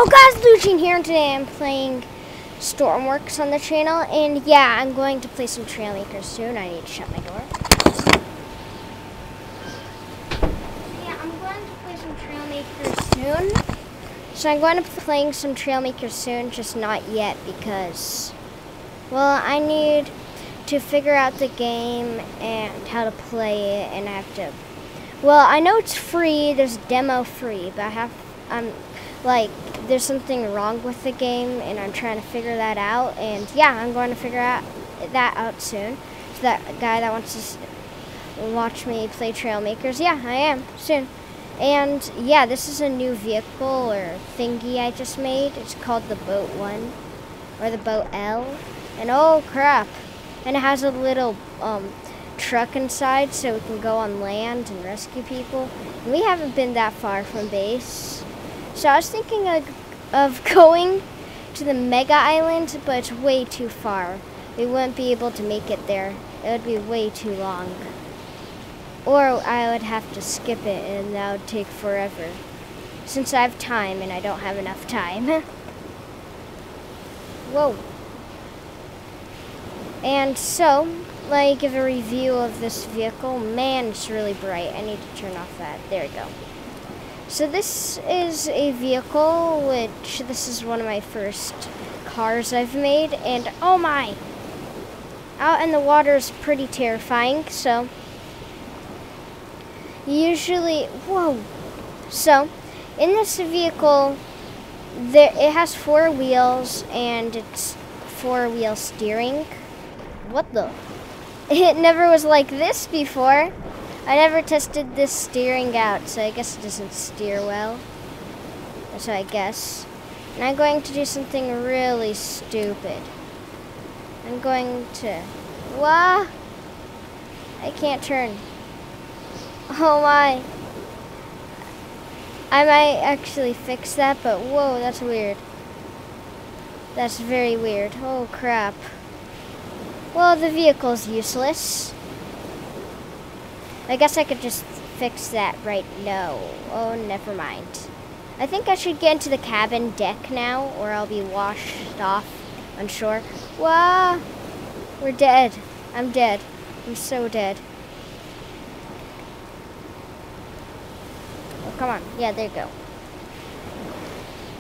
Yo guys, Lucien here, and today I'm playing Stormworks on the channel, and yeah, I'm going to play some Trailmakers soon. I need to shut my door. Yeah, I'm going to play some Trailmakers soon. So I'm going to be playing some Trailmakers soon, just not yet because, well, I need to figure out the game and how to play it, and I have to, well, I know it's free, there's demo free, but there's something wrong with the game, and I'm trying to figure that out. And yeah, I'm going to figure that out soon. So that guy that wants to watch me play Trailmakers, yeah, I am soon. And yeah, this is a new vehicle or thingy I just made. It's called the Boat 1 or the Boat L. And oh crap! And it has a little truck inside, so we can go on land and rescue people. And we haven't been that far from base. So I was thinking of going to the Mega Island, but it's way too far. We wouldn't be able to make it there. It would be way too long. Or I would have to skip it, and that would take forever. Since I have time, and I don't have enough time. Whoa. And so, give a review of this vehicle. Man, it's really bright. I need to turn off that. There we go. So this is a vehicle, this is one of my first cars I've made, and oh my! Out in the water is pretty terrifying, so usually, whoa! So, in this vehicle, it has 4 wheels, and it's 4-wheel steering. What the? It never was like this before. I never tested this steering out, so I guess it doesn't steer well. So I guess. And I'm going to do something really stupid. I'm going to... Wah! I can't turn. Oh my. I might actually fix that, but whoa, that's weird. That's very weird. Oh crap. Well, the vehicle's useless. I guess I could just fix that right now. Oh, never mind. I think I should get into the cabin deck now, or I'll be washed off on shore. Wah! We're dead. I'm dead. I'm so dead. Oh, come on. Yeah, there you go.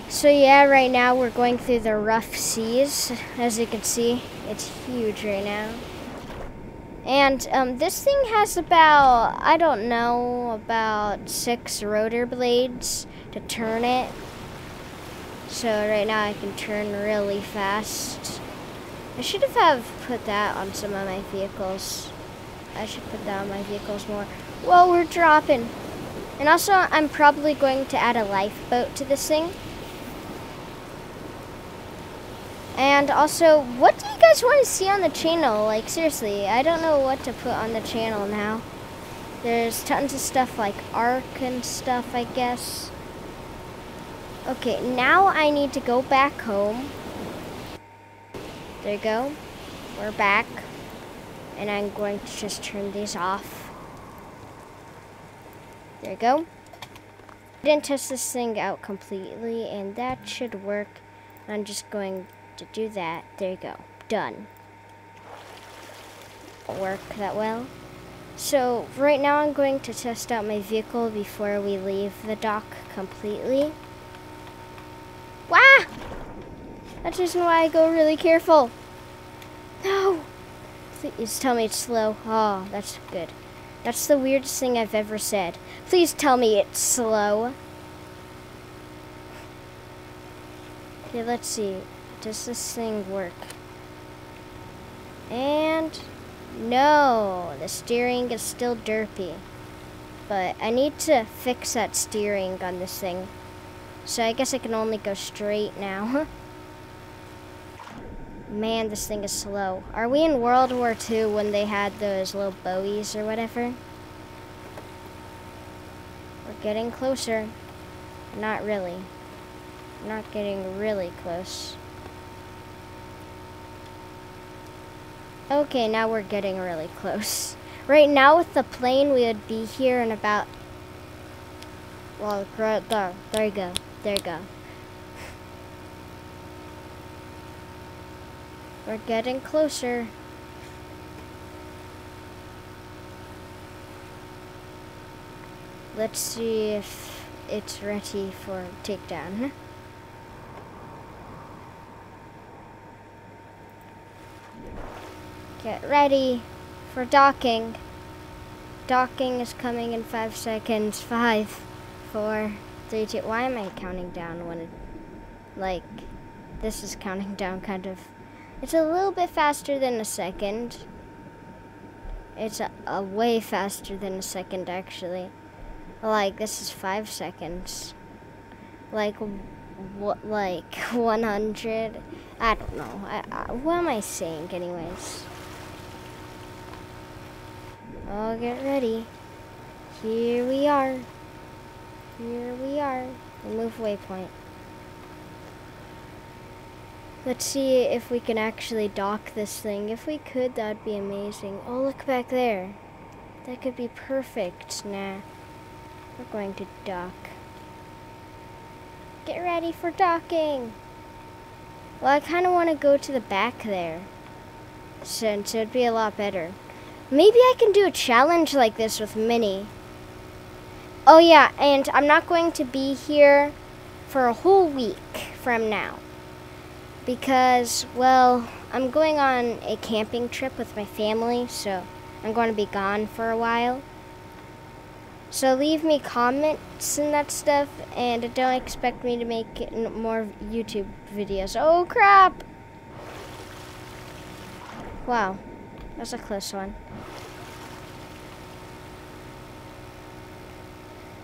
So yeah, right now we're going through the rough seas. As you can see, it's huge right now. And this thing has about, I don't know, about 6 rotor blades to turn it. So right now I can turn really fast. I should have put that on some of my vehicles. I should put that on my vehicles more. Whoa, we're dropping. And also, I'm probably going to add a lifeboat to this thing. And also, what do you guys want to see on the channel? Like, seriously, I don't know what to put on the channel now. There's tons of stuff like Ark and stuff, I guess. Okay, now I need to go back home. There you go. We're back. And I'm going to just turn these off. There you go. I didn't test this thing out completely, and that should work. I'm just going to do that. There you go. Done. Won't work that well. So right now I'm going to test out my vehicle before we leave the dock completely. Wah! That's the reason why I go really careful. No! Please tell me it's slow. Oh, that's good. That's the weirdest thing I've ever said. Please tell me it's slow. Okay, let's see. Does this thing work? And no, the steering is still derpy. But I need to fix that steering on this thing. So I guess I can only go straight now. Man, this thing is slow. Are we in World War II when they had those little Bowies or whatever? We're getting closer. Not really. Not getting really close. Okay, now we're getting really close. Right now with the plane, we would be here in about, well, there you go. There you go. We're getting closer. Let's see if it's ready for takedown. Get ready for docking. Docking is coming in 5 seconds. 5, 4, 3, 2. Why am I counting down when it, like, this is counting down kind of. It's a little bit faster than a second. It's a way faster than a second, actually. Like, this is 5 seconds. Like, what, like 100? I don't know. What am I saying, anyways? Oh, get ready. Here we are. Here we are. Remove waypoint. Let's see if we can actually dock this thing. If we could, that'd be amazing. Oh, look back there. That could be perfect. Nah. We're going to dock. Get ready for docking. Well, I kind of want to go to the back there, since it'd be a lot better. Maybe I can do a challenge like this with Minnie. Oh yeah, and I'm not going to be here for a whole week from now. Because, well, I'm going on a camping trip with my family, so I'm going to be gone for a while. So leave me comments and that stuff, and don't expect me to make more YouTube videos. Oh crap! Wow, that's a close one.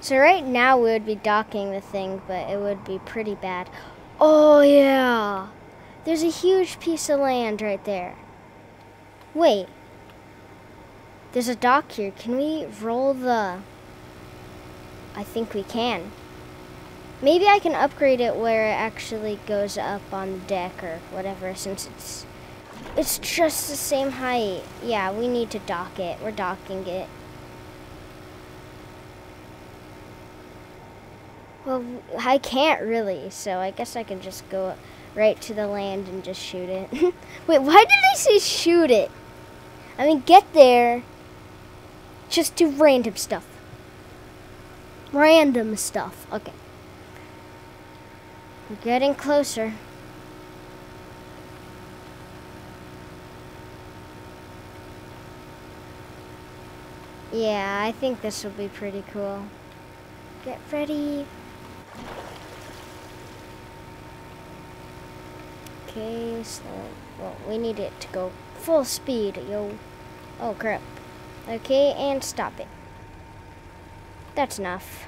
So right now we would be docking the thing, but it would be pretty bad. Oh yeah! There's a huge piece of land right there. Wait. There's a dock here. Can we roll the... I think we can. Maybe I can upgrade it where it actually goes up on the deck or whatever, since it's just the same height. Yeah, we need to dock it. We're docking it. Well, I can't really, so I guess I can just go right to the land and just shoot it. Wait, why did I say shoot it? I mean, get there. Just do random stuff. Random stuff. Okay. We're getting closer. Yeah, I think this will be pretty cool. Get ready. Okay, so, well, we need it to go full speed, yo. Oh, crap. Okay, and stop it. That's enough.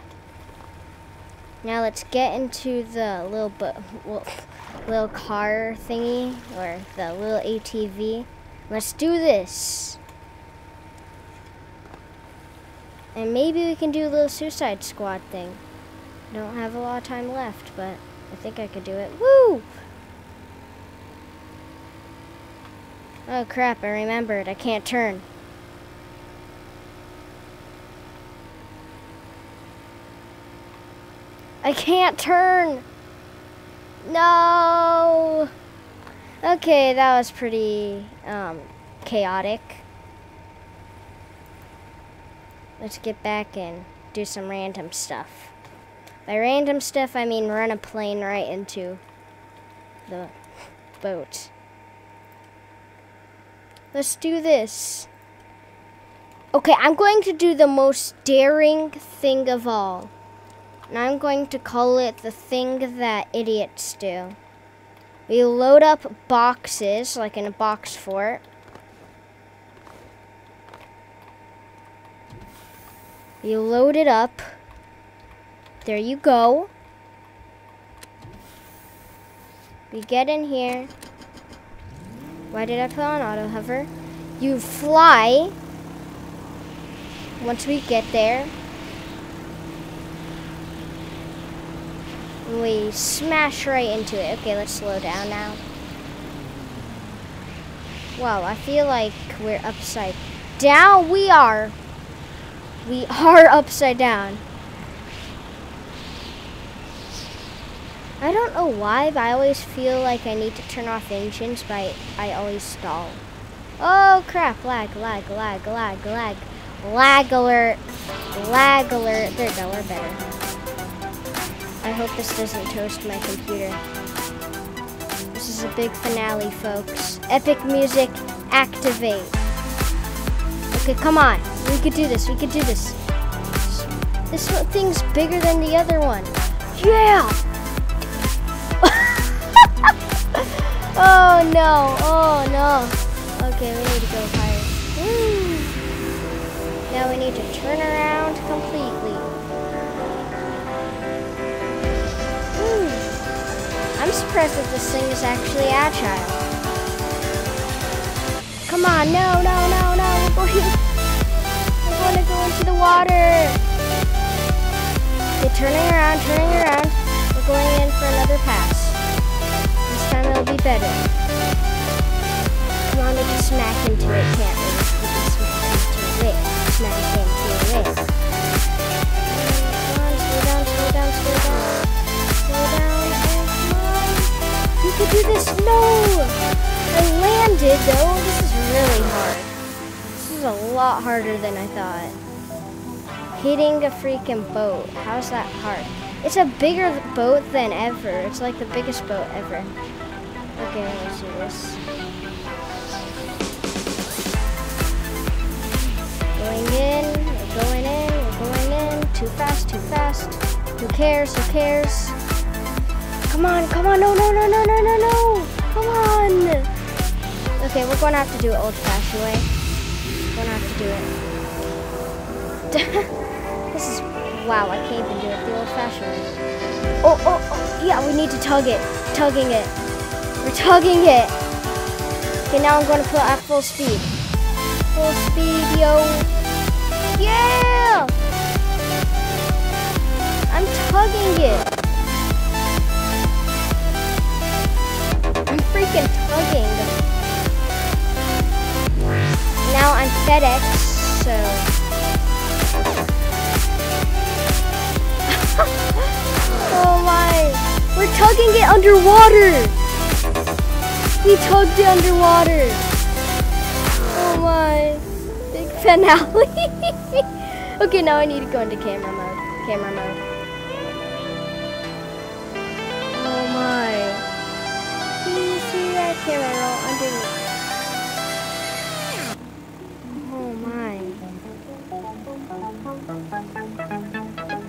Now let's get into the little car thingy, or the little ATV. Let's do this. And maybe we can do a little Suicide Squad thing. Don't have a lot of time left, but I think I could do it. Woo! Oh crap, I remembered. I can't turn. I can't turn! No! Okay, that was pretty chaotic. Let's get back and do some random stuff. By random stuff, I mean run a plane right into the boat. Let's do this. Okay, I'm going to do the most daring thing of all. And I'm going to call it the thing that idiots do. We load up boxes, like in a box fort. You load it up. There you go. We get in here. Why did I put on auto hover? You fly. Once we get there, we smash right into it. Okay, let's slow down now. Wow, I feel like we're upside down. We are upside down. I don't know why, but I always feel like I need to turn off engines, but I always stall. Oh crap, lag, lag, lag, lag, lag. Lag alert. Lag alert. There we go, we're better. I hope this doesn't toast my computer. This is a big finale, folks. Epic music, activate. Okay, come on. We could do this, we could do this. This thing's bigger than the other one. Yeah! Oh no, oh no. Okay, we need to go higher. Now we need to turn around completely. I'm surprised that this thing is actually agile. Come on, no, no, no, no. We're going to go into the water. Okay, turning around, turning around. We're going in for another pass. This time it'll be better. Come on, we can smack into it, can't we? We can smack into it. Smack into it. Come on, slow down, slow down, slow down. Slow down, and come on. You can do this. No! I landed, though. This is really hard. This is a lot harder than I thought. Hitting a freaking boat. How's that hard? It's a bigger boat than ever. It's like the biggest boat ever. Okay, let's do this. Going in, we're going in, we're going in. Too fast, too fast. Who cares, who cares? Come on, come on, no, no, no, no, no, no, no. Come on. Okay, we're going to have to do it old-fashioned way. We're going to have to do it. This is, wow, I can't even do it the old-fashioned way. Oh, oh, oh, yeah, we need to tug it. Tugging it. We're tugging it. Okay, now I'm going to put at full speed. Full speed, yo. Yeah! I'm tugging it. I'm freaking tugging. Now I'm FedEx, so... Oh my! We're tugging it underwater! We tugged it underwater! Oh my! Big finale! Okay, now I need to go into camera mode. Camera mode. Oh my! Do you see that camera roll underneath? Oh my!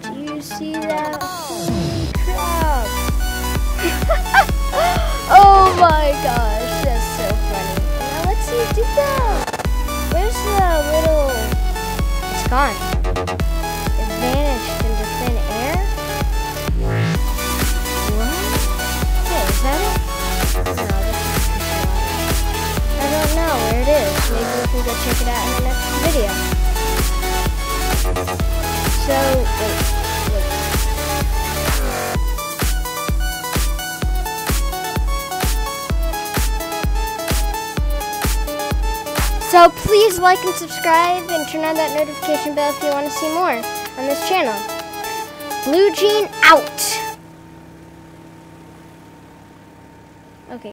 Do you see that? Holy crap! Oh my gosh, that's so funny. Now let's see, do that. Where's the little... It's gone. It vanished into thin air? What? Hey, is that it? No, this is I don't know where it is. Maybe we can go check it out in the next video. So, wait. So please like and subscribe and turn on that notification bell if you want to see more on this channel. Blue Gene out! Okay.